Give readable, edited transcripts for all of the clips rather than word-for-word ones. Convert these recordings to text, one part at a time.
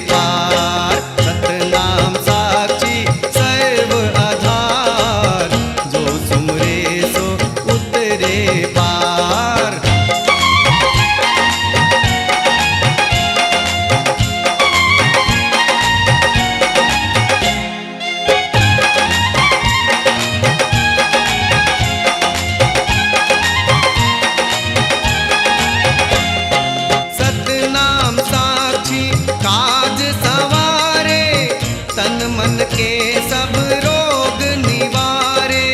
पार। सतनाम साक्षी सर्व आधार, जो सुमरे सो उतरे पार। सतनाम साक्षी काज सवारे, तन मन के सब रोग निवारे।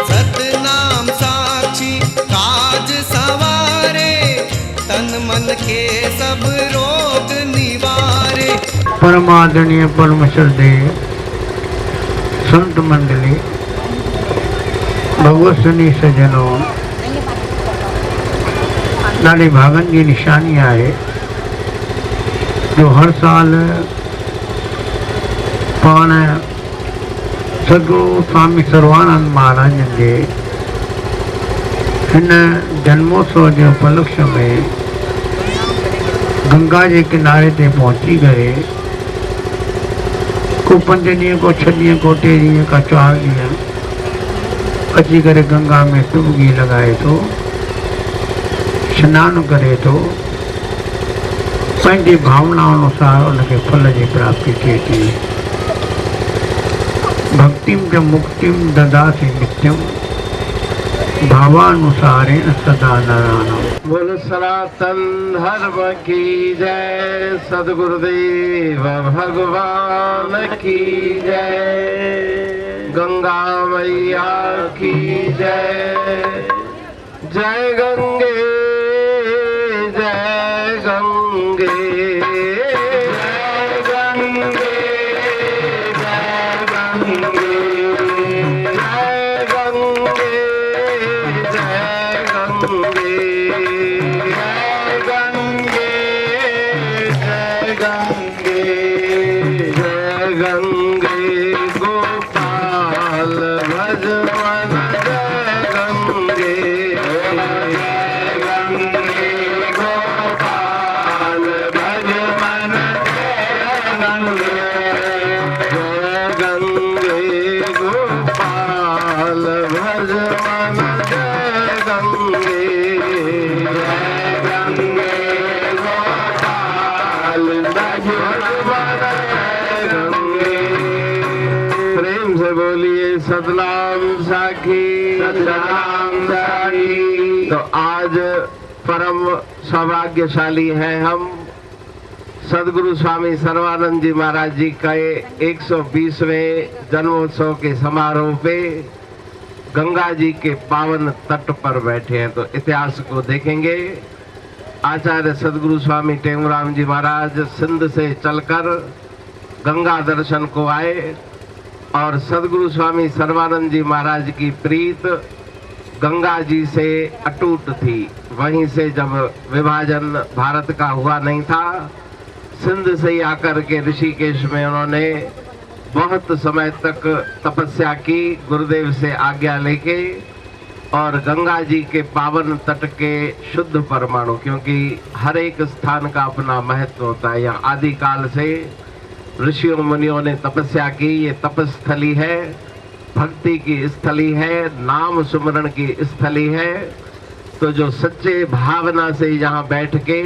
सतनाम साक्षी काज सवारे, तन मन के सब रोग निवारे। परमादरणीय परम श्रद्धेय संत मंडली, भगवत सुनी सजनों, ॾाढी भागन की निशानी है जो हर साल पाण सदगुरु स्वामी सर्वानंद महाराज के हिन जन्मोत्सव के उपलक्ष्य में गंगा के किनारे ते पहुंची करे को 5 ॾींहं को 6 ॾींहं को 3 ॾींहं का 4 ॾींहं अची करे गंगा में डुबकी लगाए तो स्नान करे तो पंहिंजी भावना अनुसार उनके फल की प्राप्ति थिए थी। भक्तिम च मुक्तिम ददासी नित्यम, भावानुसारेण सदा नारायणम। बोल सनातन धर्म की जय, सद्गुरुदेव भगवान की जय, गंगा मैया की जय। जय गंगे जय गंगे, जय गंगे जय गंगे, जय गंगे जय गंगे, जय गंगे जय गंगे, जय गंगे गोपाल भज मन जय गंगे, जय गंगे गोपाल भज मन जय गंगे, जय गंगे गोपाल भज मन जय गंगे, जय गंगे गोपाल भज मन जय गंगे। प्रेम से बोलिए सतनाम साखी, सतनाम साखी। तो आज परम सौभाग्यशाली हैं हम सदगुरु स्वामी सर्वानंद जी महाराज जी का 120वें जन्मोत्सव के समारोह पे गंगा जी के पावन तट पर बैठे हैं। तो इतिहास को देखेंगे। आचार्य सदगुरु स्वामी टेंगुराम जी महाराज सिंध से चलकर गंगा दर्शन को आए और सदगुरु स्वामी सर्वानंद जी महाराज की प्रीत गंगा जी से अटूट थी। वहीं से जब विभाजन भारत का हुआ नहीं था, सिंध से ही आकर के ऋषिकेश में उन्होंने बहुत समय तक तपस्या की गुरुदेव से आज्ञा लेके, और गंगा जी के पावन तट के शुद्ध परमाणु, क्योंकि हर एक स्थान का अपना महत्व होता है। यहाँ आदिकाल से ऋषियों मुनियों ने तपस्या की, ये तपस्थली है, भक्ति की स्थली है, नाम सुमरण की स्थली है। तो जो सच्चे भावना से यहाँ बैठ के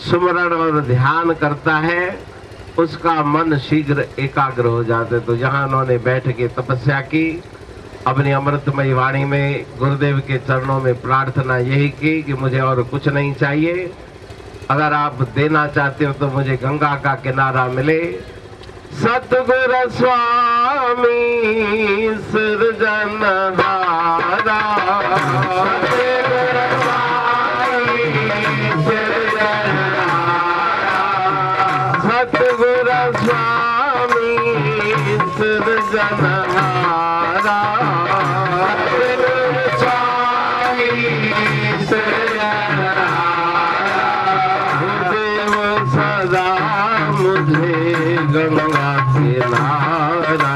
सुमरण और ध्यान करता है उसका मन शीघ्र एकाग्र हो जाते। तो यहाँ उन्होंने बैठ के तपस्या की। अपनी अमृतमयी वाणी में गुरुदेव के चरणों में प्रार्थना यही की कि मुझे और कुछ नहीं चाहिए, अगर आप देना चाहते हो तो मुझे गंगा का किनारा मिले। सतगुरु स्वामी सृजनहारा, सतगुरु स्वामी सृजनहारा, सतगुरु स्वामी सृजनहारा, सतगुरु स्वामी सृजनहारा। गुरुदेव सदा मुझे गंगा किनारा,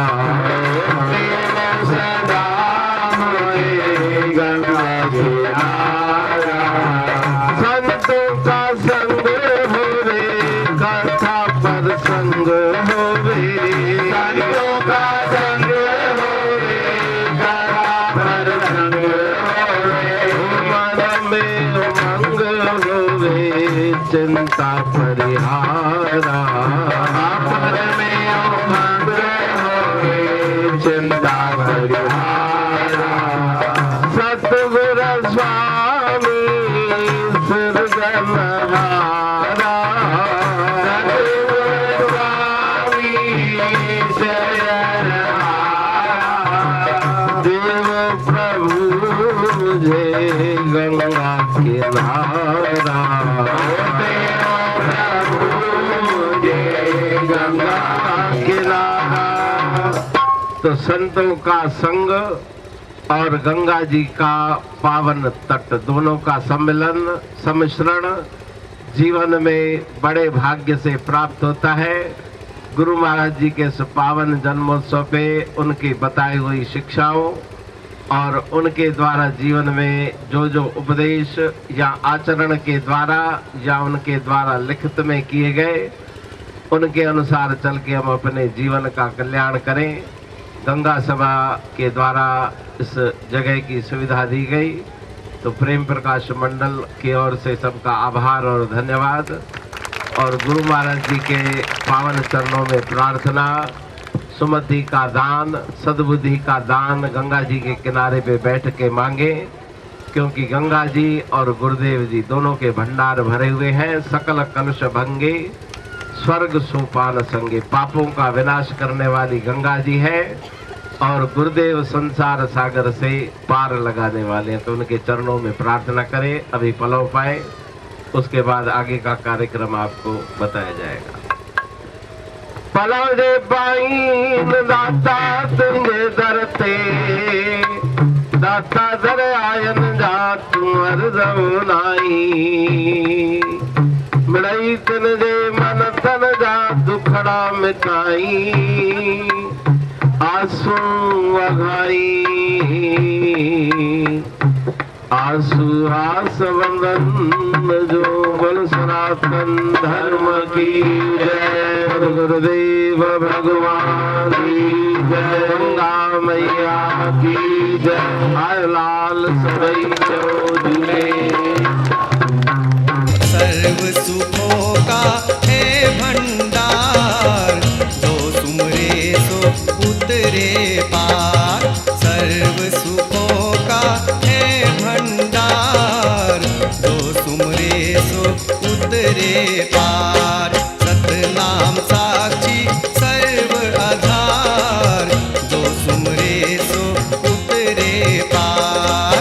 सदा मुझे गंगा किनारा। संत कथा पर संग होवे, संतों का संग होवे, कथा पर संग होवे, मन में उमंग होवे, चिंता परिहारा, मन में उमंग होवे, चिंता परिहारा। सतगुरु स्वामी सिरजनहारा, सतगुरु स्वामी सिरजनहारा, देव प्रभु मुझे गंगा किनारा, देव प्रभु मुझे गंगा किनारा। तो संतों का संग और गंगा जी का पावन तट दोनों का सम्मिलन सम्मिश्रण जीवन में बड़े भाग्य से प्राप्त होता है। गुरु महाराज जी के इस पावन जन्मोत्सव पे उनकी बताई हुई शिक्षाओं और उनके द्वारा जीवन में जो जो उपदेश या आचरण के द्वारा या उनके द्वारा लिखित में किए गए, उनके अनुसार चल के हम अपने जीवन का कल्याण करें। गंगा सभा के द्वारा इस जगह की सुविधा दी गई, तो प्रेम प्रकाश मंडल की ओर से सबका आभार और धन्यवाद। और गुरु महाराज जी के पावन चरणों में प्रार्थना, सुमति का दान, सद्बुद्धि का दान गंगा जी के किनारे पे बैठ के मांगे, क्योंकि गंगा जी और गुरुदेव जी दोनों के भंडार भरे हुए हैं। सकल कलुष भंगे स्वर्ग सोपान संगे, पापों का विनाश करने वाली गंगा जी है और गुरुदेव संसार सागर से पार लगाने वाले हैं। तो उनके चरणों में प्रार्थना करें, अभी पलव पाए, उसके बाद आगे का कार्यक्रम आपको बताया जाएगा। पलव दे पाइन दाता तुंगे दरते, दाता दर आयन जा तुमर नाई, मिड़ई तन जे मन तन जा दुखड़ा मिटाई, आंसू वघाई, आंसू आस वंदन जो बल सनातन धर्म की जय, गुरुदेव भगवान की जय, गंगा मैया की जय, आय लाल सबई चौधरी। सर्व सुखों का है भंडार, जो सुमरे सो उतरे पार। सर्व सुखों का है भंडार, जो सुमरे सो उतरे पार। सतनाम साक्षी सर्व आधार, जो सुमरे सो उतरे पार।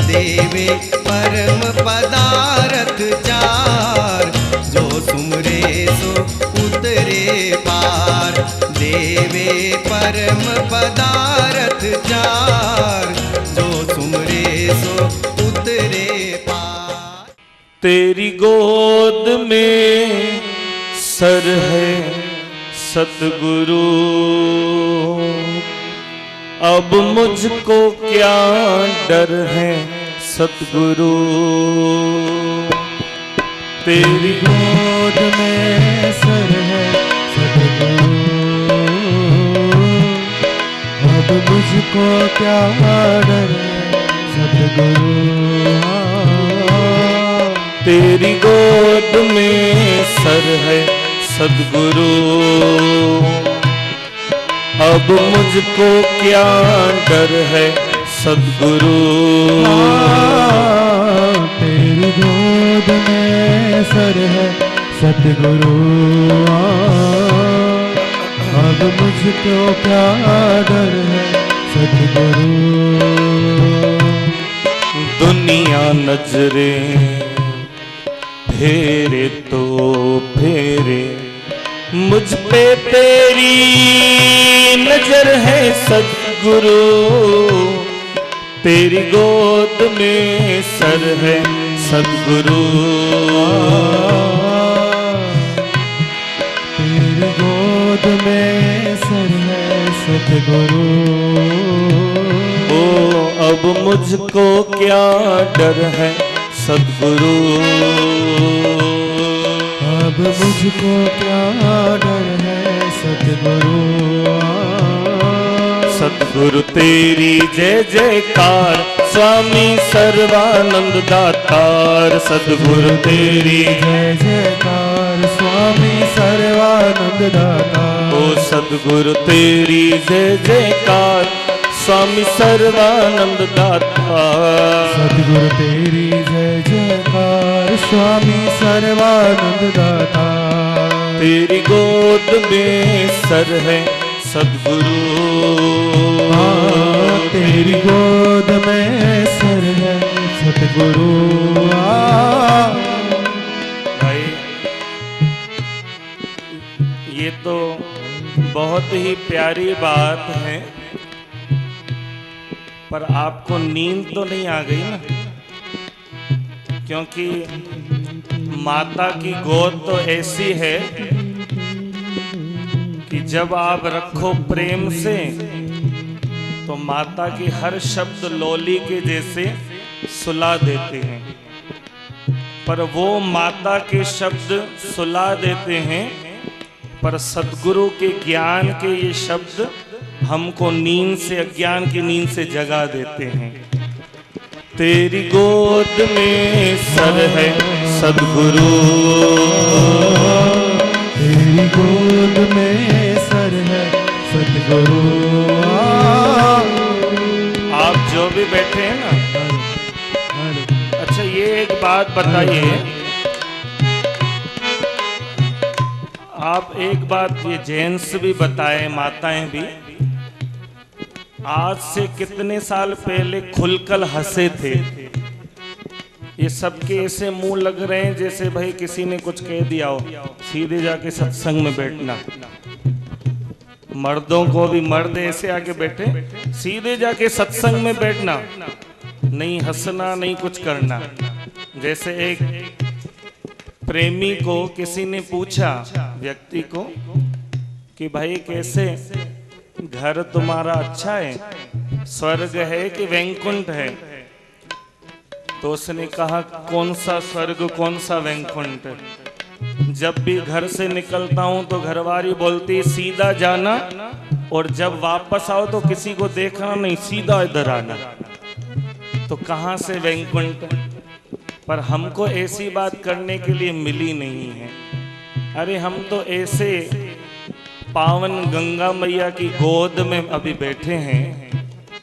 देवे परम पदारथ चार, जो सुमरे सो उतरे पार। देवे परम पदारथ चार, जो सुमरे सो उतरे पार। तेरी गोद में सर है सतगुरु, अब मुझको क्या डर है सतगुरु। तेरी गोद में सर है सतगुरु, अब मुझको क्या डर है सतगुरु। तेरी गोद में सर है सतगुरु, अब मुझको क्या डर है सतगुरु। तेरी गोद में सर है सतगुरु, मुझको क्या डर है सतगुरु। दुनिया नजरें फेरे तो फेरे, मुझ पे तेरी नजर है सतगुरु। तेरी गोद में सर है सतगुरु। तेरी गोद में सर है सतगुरु। ओ अब मुझको क्या डर है सतगुरु। अब मुझको क्या डर है सतगुरु। सतगुरु तेरी जय जयकार, स्वामी सर्वानंद दातार। सतगुरु तेरी जय जयकार, स्वामी सर्वानंद दाता। ओ सतगुरु तेरी जय जयकार, स्वामी सर्वानंद दातार। सतगुरु तेरी जय जयकार, स्वामी सर्वानंद दाता। तेरी गोद में सर है सतगुरु। तेरी गोद में सर है सतगुरु। भाई ये तो बहुत ही प्यारी बात है, पर आपको नींद तो नहीं आ गई ना, क्योंकि माता की गोद तो ऐसी है कि जब आप रखो प्रेम से तो माता की हर शब्द लोली के जैसे सुला देते हैं। पर वो माता के शब्द सुला देते हैं, पर सद्गुरु के ज्ञान के ये शब्द हमको नींद से, अज्ञान की नींद से जगा देते हैं। तेरी गोद में सर है सद्गुरु। तेरी गोद में सर है सतगुरु। आप जो भी बैठे हैं ना, अच्छा ये एक बात बताइए, आप एक बात ये जेंट्स भी बताएं, माताएं भी, आज से कितने साल पहले खुलकर हंसे थे? ये सबके ऐसे मुंह लग रहे हैं जैसे भाई किसी ने कुछ कह दिया हो। सीधे जाके सत्संग में बैठना, मर्दों को भी मर्द ऐसे आके बैठे, सीधे जाके सत्संग में बैठना, नहीं हंसना नहीं कुछ करना। जैसे एक प्रेमी को किसी ने पूछा, व्यक्ति को, कि भाई कैसे घर तुम्हारा अच्छा है, स्वर्ग है कि वैकुंठ है? तो उसने कहा कौन सा स्वर्ग कौन सा वैकुंठ। जब भी घर से निकलता हूं तो घरवाली बोलती सीधा जाना, और जब वापस आओ तो किसी को देखना नहीं, सीधा इधर आना। तो कहां से वैकुंठ? पर हमको ऐसी बात करने के लिए मिली नहीं है। अरे हम तो ऐसे पावन गंगा मैया की गोद में अभी बैठे हैं,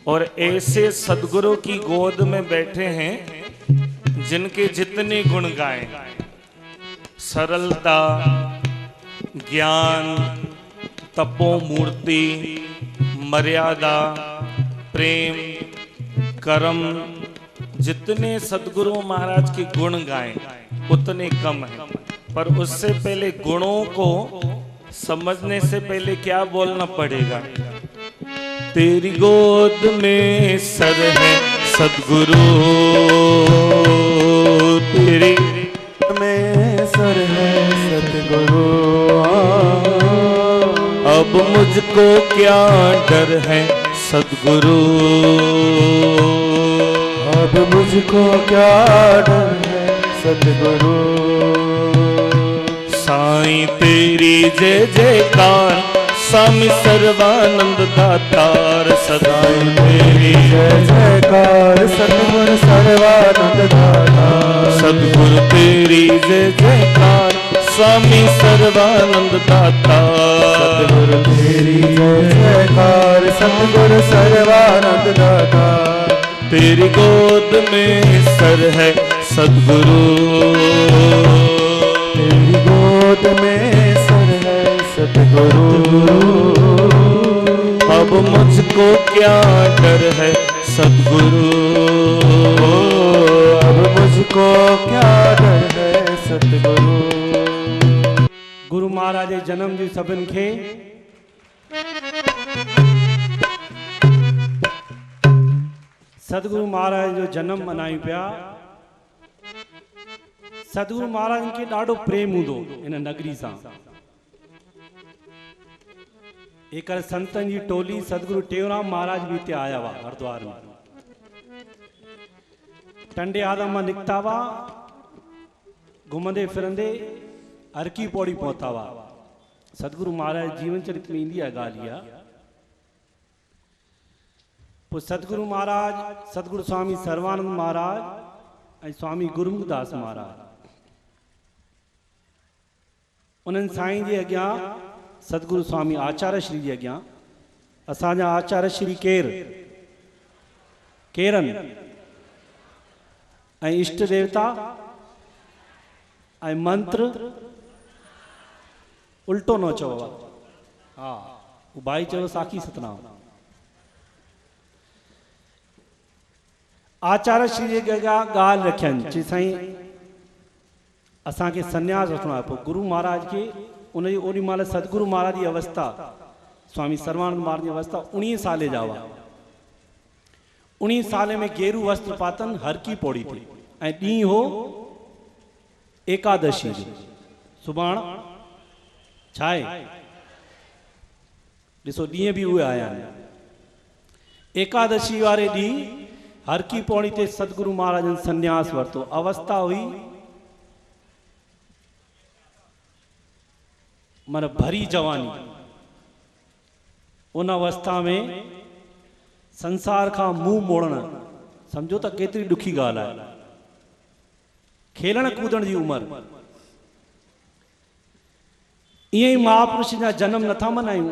और ऐसे सद्गुरु की गोद में बैठे हैं जिनके जितने गुण गाएं, सरलता, ज्ञान, तपोमूर्ति, मर्यादा, प्रेम, कर्म, जितने सद्गुरु महाराज के गुण गाएं उतने कम हैं। पर उससे पहले गुणों को समझने से पहले क्या बोलना पड़ेगा? तेरी गोद में सर है सद्गुरु। तेरी में सर है सतगुरु। अब मुझको क्या डर है सद्गुरु। अब मुझको क्या डर है सतगुरु। साईं तेरी जय जयकार, स्वामी सर्वानंद दातार। सदाई तेरी जय जयकार, सतगुरु सर्वानंद दाता। सद्गुरु तेरी जय जयकार, स्वामी सर्वानंद दातार। सतगुरु तेरी जय जयकार, सतगुरु सर्वानंद दाता। तेरी गोद में सर है सद्गुरु। तेरी गोद में सर है सतगुरु। अब मुझको क्या डर है सतगुरु, अब मुझको क्या डर है सतगुरु। गुरु महाराज जे जन्म जी सभिनि खे सतगुरु महाराज जो जन्म मनायूं पिया। सतगुरु महाराज खे ॾाढो प्रेम हूंदो इन नगरी सां। एक संतन जी टोली सतगुरु टेऊंराम महाराज भी हिते आया हुआ हरिद्वार में। टंडे आदम मां निकिता हुआ, घुमंदे फिरंदे हर की पौड़ी पहुता हुआ। सतगुरु महाराज जीवन चरित में ईंदी आहे ॻाल्हि इहा। पोइ सतगुरु महाराज, सतगुरु स्वामी सर्वानंद महाराज ऐं स्वामी गुरुमुखदास महाराज, उन्हनि साईं जे अॻियां सतगुरु स्वामी आचार्य श्री जे अॻियां असांजा आचार्य श्री केरनि ऐं इष्ट देवता ऐं मंत्र उल्टो न चओ। हा, वो भाई चयो साखी सतनाम। आचार्य श्री जे अॻियां ॻाल्हि रखियनि चई साईं असांखे संन्यास वठिणो आहे। पोइ गुरु महाराज खे उनजी ओॾी महिल सतगुरु महाराज जी अवस्था, स्वामी सर्वानंद महाराज जी अवस्था 19 साले जा हुआ। 19 साले में गेरू वस्त्र पातन, हर की पौड़ी थी ऐं ॾींहुं हो एकादशी जो। सुभाणे छा आहे, ॾिसो ॾींहं बि उहे आया आहिनि। एकादशी वारे ॾींहुं हर की पौड़ी ते सतगुरु महाराजनि संन्यास वरितो। अवस्था हुई मन भरी जवानी। उन अवस्था में संसार का मुंह मोड़न समझो तो केतरी दुखी गाल है। खेलण कूदण की उम्र। इं महापुरुष जा जन्म नथा मनायूं।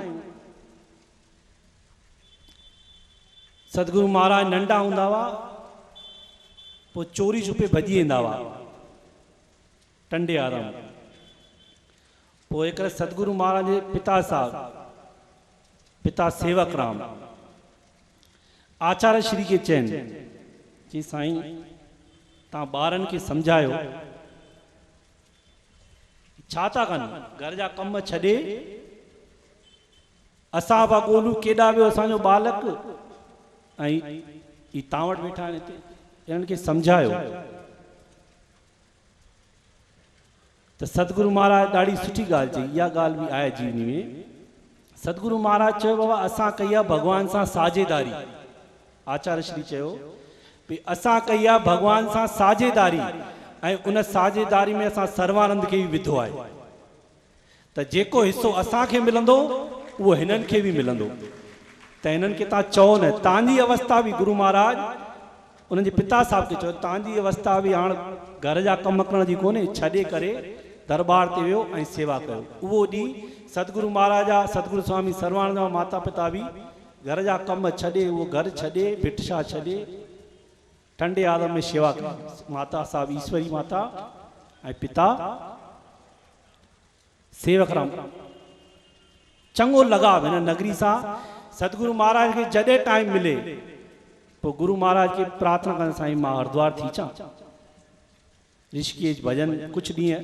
सतगुरु महाराज नंढा हुंदा हुआ, पोइ चोरी छुपे भजी वेंदा हुआ टंडे आराम। पोइ एक सतगुरु महाराज जे पिता साहब, पिता सेवक राम आचार्य श्री के चैन जी साईं तव्हां ॿारनि खे सम्झायो छा था कनि, घर जा कम छॾे असां पिया ॻोल्हूं केॾा वियो असांजो बालक ऐं ई तव्हां वटि वेठा आहिनि हिते। इन्हनि खे सम्झायो तो सतगुरु महाराज ॾाढी सुठी ॻाल्हि चई। इहा ॻाल्हि बि आहे जीवनी में। सतगुरु महाराज चयो बाबा असां कई आहे भॻवान सां साझेदारी। आचार्य श्री चयो भई असां कई आहे भॻवान सां साझेदारी ऐं उन साझेदारी में असां सर्वानंद खे बि विधो आहे त जेको हिसो असांखे मिलंदो उहो हिननि खे बि मिलंदो। त हिननि खे तव्हां चओ न, तव्हांजी अवस्था बि गुरु महाराज उन्हनि जे पिता साहब खे चयो तव्हांजी अवस्था बि हाणे घर जा कम करण जी कोन्हे, छॾे करे दरबार ते वियो ऐं सेवा कयो। उहो ॾींहुं सतगुरु महाराज जा, सतगुरु स्वामी सर्वानंद जा माता पिता बि घर जा कम छॾे, उहो घर छॾे, भिटशा छॾे, ठंडे आदम में सेवा कई। माता साहब ईश्वरी माता ऐं पिता सेवक राम। चङो लगाव हिन नगरी सां। सतगुरु महाराज खे जॾहिं टाइम मिले पोइ गुरु महाराज के प्रार्थना करण साईं मां हरिद्वार थी अचां। ऋषिकेश भजन कुछ ॾींहं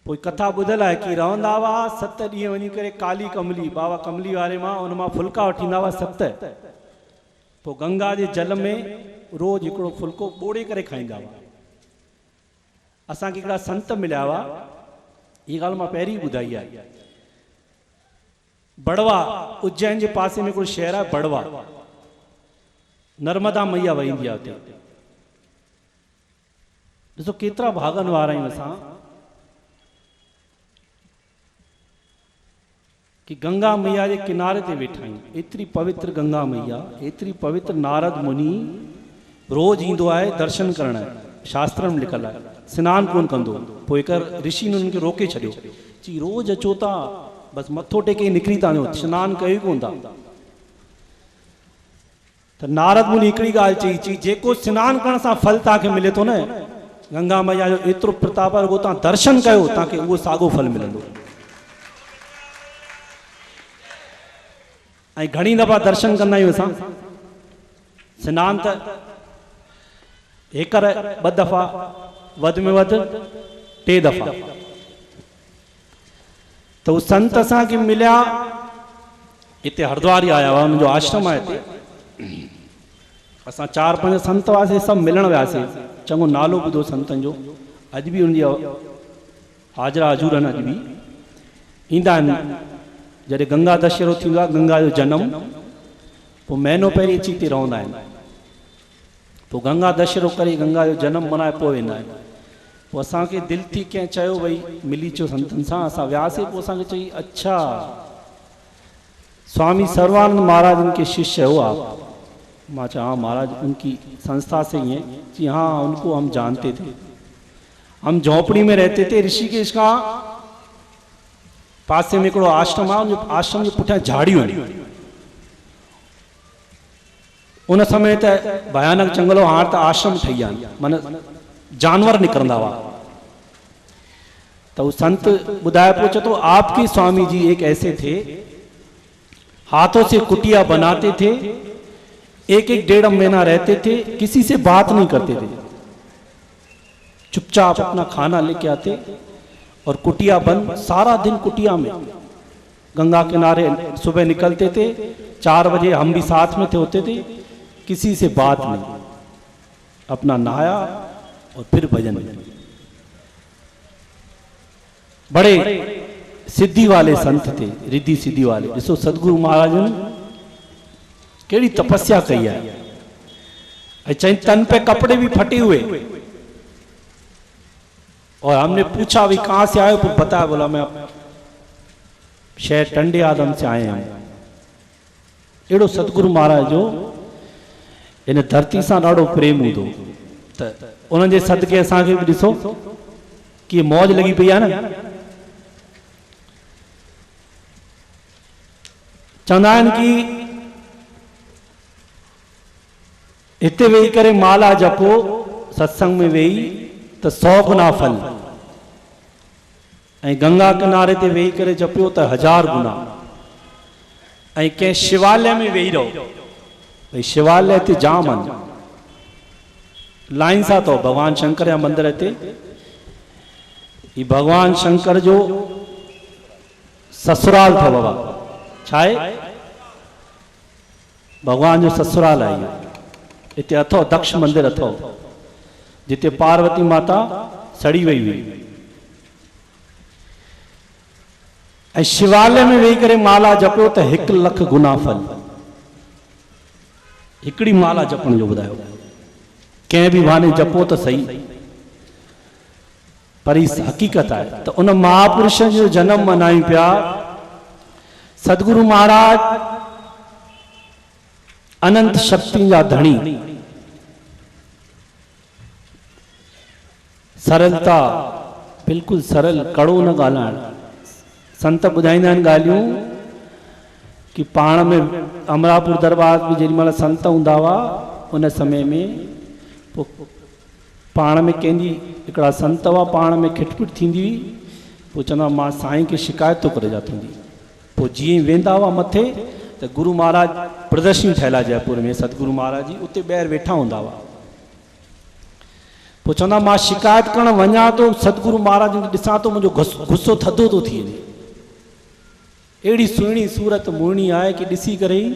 पोइ कथा ॿुधल आहे कि रहंदा हुआ 7 ॾींहं वञी करे काली कमली, बाबा कमली वारे मां उन मां फुल्का वठींदा हुआ 7। पोइ गंगा जे जल में रोज़ हिकिड़ो फुल्को ॿोड़े करे खाईंदा हुआ। असांखे हिकिड़ा संत मिलिया हुआ, हीअ ॻाल्हि मां पहिरीं ॿुधाई आहे। बड़वा उज्जैन जे पासे में कोई शहर है बड़वा, नर्मदा मैया वहींदी आहे हुते। ॾिसो केतिरा भागन वारा आहियूं असां कि गंगा मैया के किनारे ते वेठा आहियूं। एतिरी पवित्र गंगा मैया, एतिरी पवित्र नारद मुनि रोज ईंदो आहे दर्शन करण। शास्त्र में लिखल आहे सनान कोन कंदो। पोइ हिकु ऋषि ने उनखे रोके छॾियो, चई रोज अचो था बस मथो टेके निकिरी था वञो, सनान कयो कोन था। त नारद मुनि हिकिड़ी ॻाल्हि चई, जेको सनान करण सां फल तव्हांखे मिले थो न, गंगा मैया जो एतिरो प्रताप आहे, तव्हां दर्शन कयो तव्हांखे उहो साॻियो फल मिलंदो। ऐं घणी दफ़ा दर्शन कंदा आहियूं असां। सनानु त हिकर ॿ दफ़ा, वधि में वधि 3 दफ़ा। त उहे संत असांखे मिलिया, हिते हरिद्वार आया हुआ, उन्हनि जो आश्रम आहे हिते। असां 4-5 संत हुआसीं, सभु मिलण वियासीं। चङो नालो ॿुधो संतनि जो, अॼु बि उनजी हाज़िरा हज़ूर आहिनि, अॼु बि ईंदा आहिनि। जॾहिं गंगा दशहरो थींदो आहे, गंगा जो जनम, पोइ महीनो पहिरीं अची हिते रहंदा आहिनि। पोइ गंगा दशहरो करे गंगा जो जनम मल्हाए पोइ वेंदा आहिनि। पोइ असांखे दिलि थी कंहिं चयो भई मिली अचो संतनि सां, असां वियासीं। पोइ असांखे चई अच्छा स्वामी सर्वानंद महाराज उनके शिष्य हो आप? मैं चाहा हाँ महाराज उनकी संस्था से ही हैं। जी हाँ, उनको हम जानते थे, हम झोपड़ी में रहते थे। ऋषिकेश का पासे में हिकिड़ो आश्रम आहे, उन आश्रम जे पुठियां झाड़ियूं आहिनि। उन समय त भयानक जंगल हो, हाणे त आश्रम ठही विया आहिनि, माना जानवर निकरंदा हुआ। तो संत बुधाए पूछो तो आपके स्वामी जी एक ऐसे थे, हाथों से कुटिया बनाते थे, 1-1 महीना रहते थे, किसी से बात नहीं करते थे, चुपचाप अपना खाना लेके आते और कुटिया बंद, सारा दिन कुटिया में गंगा किनारे सुबह निकलते थे। 4 बजे हम भी साथ में थे होते थे, किसी से बात नहीं, अपना नहाया और फिर भजन। बड़े सिद्धि वाले संत थे, रिद्धि सिद्धि वाले। जिसो सदगुरु महाराज ने केड़ी तपस्या कही है। चैन तन पे कपड़े भी फटे हुए, और हमने पूछा भी कहां से आए, तो बताया, बोला मैं शहर टंडे आदम से आए हैं। एड़ो सतगुरु महाराज जो इन धरती सां ॾाढो प्रेम हूंदो, त उन्हनि जे सदके असांखे बि ॾिसो कि मौज लगी पई आहे न। चवंदा आहिनि कि हिते वेही करे माला जपो, सत्संग में वेही त 100 गुना फल, ऐं गंगा किनारे ते वेही करे जपियो त 1000 गुना। ऐं कंहिं शिवालय में वेही रहो, भई शिवालय ते जाम आहिनि, लाइन सां अथव भगवान शंकर जा मंदिर हिते। ही भगवान शंकर जो ससुराल अथव बाबा, छा आहे भगवान जो ससुराल आहे। हिते अथव दक्ष मंदिर अथव, जिते पार्वती माता सड़ी वई हुई। ऐं शिवालय में वेही करे माला जपियो त 1 लख गुना फल। हिकिड़ी माला जपण जो ॿुधायो, कंहिं बि बहाने जपो त सही, पर ही हकीकत आहे। त उन महापुरुष जो जन्म मनायूं पिया। सदगुरु महाराज अनंत शक्ति जा धणी, सरलता, बिल्कुलु सरल, कड़ो न ॻाल्हाइण। संत ॿुधाईंदा आहिनि ॻाल्हियूं कि पाण में अमरापुर दरबार में जेॾी महिल संत हूंदा हुआ, उन समय में पोइ पाण में कंहिंजी हिकिड़ा संत हुआ, पाण में खिटपिट थींदी हुई। पोइ चवंदा मां साईं खे शिकायत थो करे जाती हूंदी। पोइ जीअं ई वेंदा हुआ मथे, त गुरु महाराज प्रदर्शनी ठहियलु आहे जयपुर में, सतगुरु महाराज जी उते ॿाहिरि वेठा हूंदा हुआ। पोइ चवंदा मां शिकायत करणु वञा थो, सतगुरु महाराज खे ॾिसां थो, मुंहिंजो गुस्सो थधो थो थी वञे। अहिड़ी सुहिणी सूरत मुहिणी आहे कि ॾिसी करे ई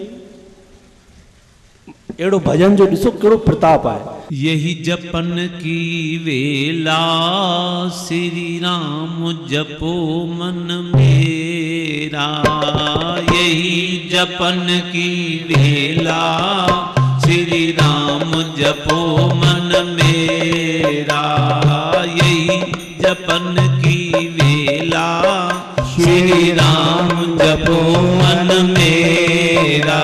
एड़ो भजन जो ॾिसो कहिड़ो प्रताप आहे। यही जपन की वेला, श्री राम जपो मन मेरा। यही जपन की वेला, श्री राम जपो मन मेरा। यही जपन की वेला, श्री राम जपो मन मेरा।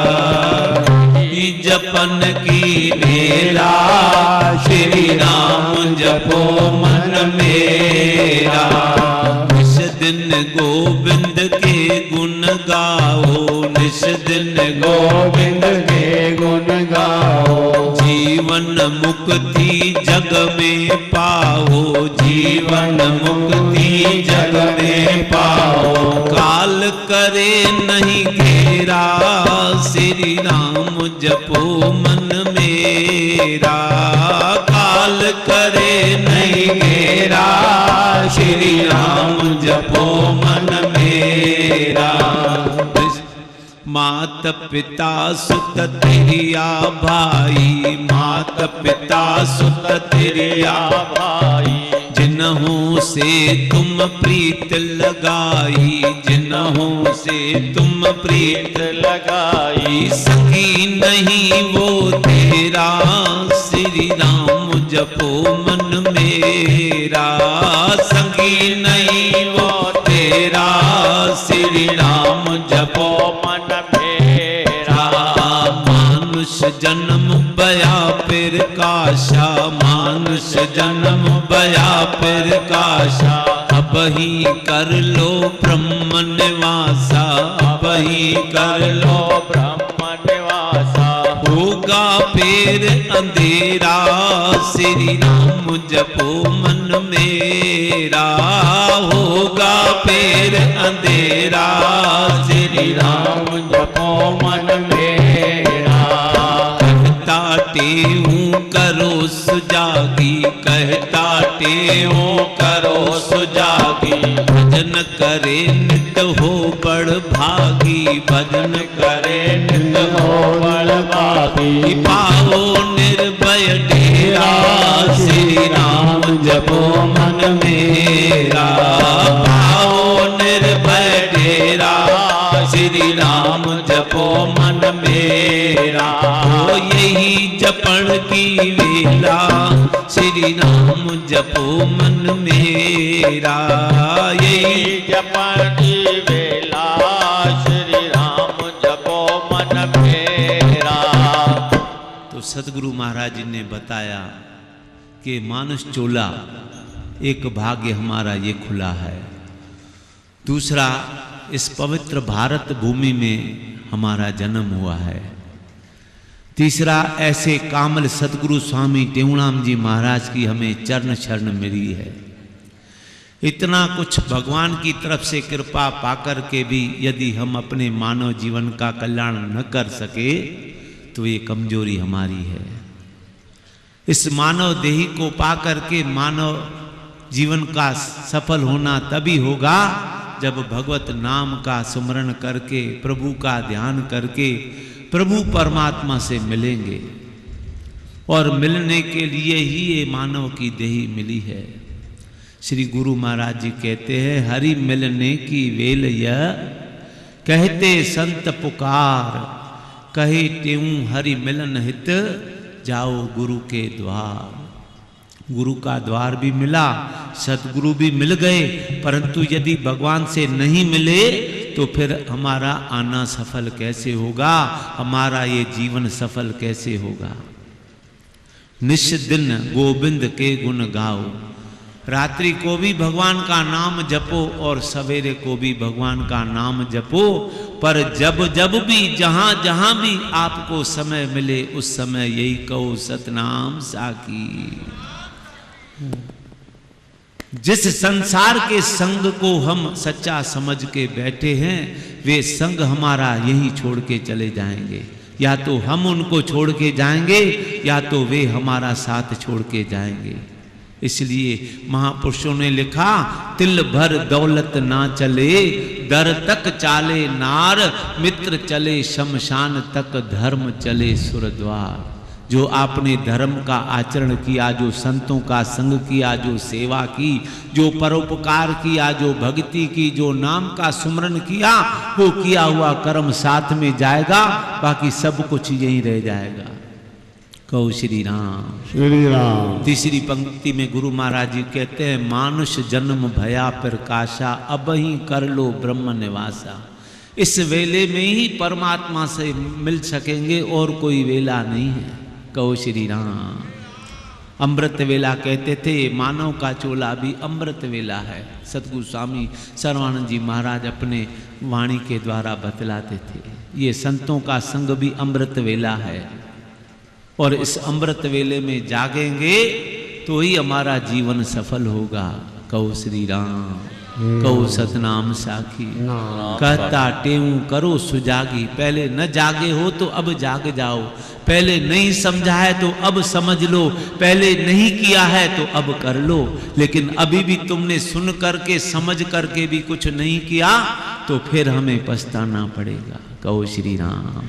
जपन की वेला, श्री राम जपो मन मेरा। निस दिन गोविंद के गुण गाओ, निस दिन गोविंद के गुण गाओ। जीवन मुक्ति जग में पाओ, जीवन मुक्ति जग में पाओ। काल कर करे नहीं घेरा, श्री राम जपो मन मेरा। काल करे नहीं घेरा, श्री राम जपो मन मेरा। मात पिता सुत तेरिया भाई, मात पिता सुत तेरिया भाई। जिन्हों से तुम प्रीत लगाई, जिन्हों से तुम प्रीत लगाई। संगी नहीं वो तेरा, श्री राम जपो मन मेरा। संगी नहीं वो तेरा, श्री राम जपो मन मेरा। मानुष जन्म बया फिर काशा, मानुष जन्म बया फिर काशा। अब ही कर लो ब्रह्म निवासा, अब ही कर लो ब्रह्म निवासा। होगा फिर अंधेरा, श्री राम जपो मन मेरा। होगा फिर अंधेरा, श्री राम जपो मन मेरा। कहता टेऊ करो सुजागी, कहता टेऊ करो सुजागी। भजन करे नित हो बड़ भागी, भजन करे नित हो बड़ भागी। पाओ निर्भय डेरा, श्री राम जपो मन मेरा। पाओ निर्भय डेरा, श्री राम जपो मन मेरा। हो यही जपण की वेला, श्री राम जपो मन मेरा। यही जपण की वेला, श्री राम जपो मन मेरा। तो सदगुरु महाराज जी ने बताया कि मानुष चोला एक भाग्य हमारा ये खुला है। दूसरा, इस पवित्र भारत भूमि में हमारा जन्म हुआ है। तीसरा, ऐसे कामल सतगुरु स्वामी टेऊराम जी महाराज की हमें चरण शरण मिली है। इतना कुछ भगवान की तरफ से कृपा पाकर के भी यदि हम अपने मानव जीवन का कल्याण न कर सके तो ये कमजोरी हमारी है। इस मानव देही को पाकर के मानव जीवन का सफल होना तभी होगा जब भगवत नाम का सुमरण करके, प्रभु का ध्यान करके प्रभु परमात्मा से मिलेंगे। और मिलने के लिए ही ये मानव की देही मिली है। श्री गुरु महाराज जी कहते हैं, हरि मिलने की वेल यह कहते संत पुकार। कहे तेऊ हरि मिलन हित जाओ गुरु के द्वार। गुरु का द्वार भी मिला, सतगुरु भी मिल गए, परंतु यदि भगवान से नहीं मिले तो फिर हमारा आना सफल कैसे होगा, हमारा ये जीवन सफल कैसे होगा। निश दिन गोविंद के गुण गाओ। रात्रि को भी भगवान का नाम जपो और सवेरे को भी भगवान का नाम जपो। पर जब जब भी जहां जहां भी आपको समय मिले उस समय यही कहो सतनाम साकी। जिस संसार के संग को हम सच्चा समझ के बैठे हैं वे संग हमारा यही छोड़ के चले जाएंगे। या तो हम उनको छोड़ के जाएंगे या तो वे हमारा साथ छोड़ के जाएंगे। इसलिए महापुरुषों ने लिखा, तिल भर दौलत ना चले दर तक चाले नार, मित्र चले शमशान तक धर्म चले सुरद्वार। जो आपने धर्म का आचरण किया, जो संतों का संग किया, जो सेवा की, जो परोपकार किया, जो भक्ति की, जो नाम का सुमरन किया, वो किया हुआ कर्म साथ में जाएगा, बाकी सब कुछ यहीं रह जाएगा। कहो श्री राम। श्री राम। तीसरी पंक्ति में गुरु महाराज जी कहते हैं, मानुष जन्म भया प्रकाशा, अब ही कर लो ब्रह्म निवासा। इस वेले में ही परमात्मा से मिल सकेंगे और कोई वेला नहीं है। कहो श्री राम। अमृत वेला कहते थे, मानव का चोला भी अमृत वेला है। सतगुरु स्वामी सर्वानंद जी महाराज अपने वाणी के द्वारा बतलाते थे। ये संतों का संग भी अमृत वेला है और इस अमृत वेले में जागेंगे तो ही हमारा जीवन सफल होगा। कहो श्री राम। कहो सतनाम साखी। कहता टेऊ करो सुजागी, पहले न जागे हो तो अब जाग जाओ, पहले नहीं समझा है तो अब समझ लो, पहले नहीं किया है तो अब कर लो। लेकिन अभी भी तुमने सुन करके समझ करके भी कुछ नहीं किया तो फिर हमें पछताना पड़ेगा। कहो श्री राम।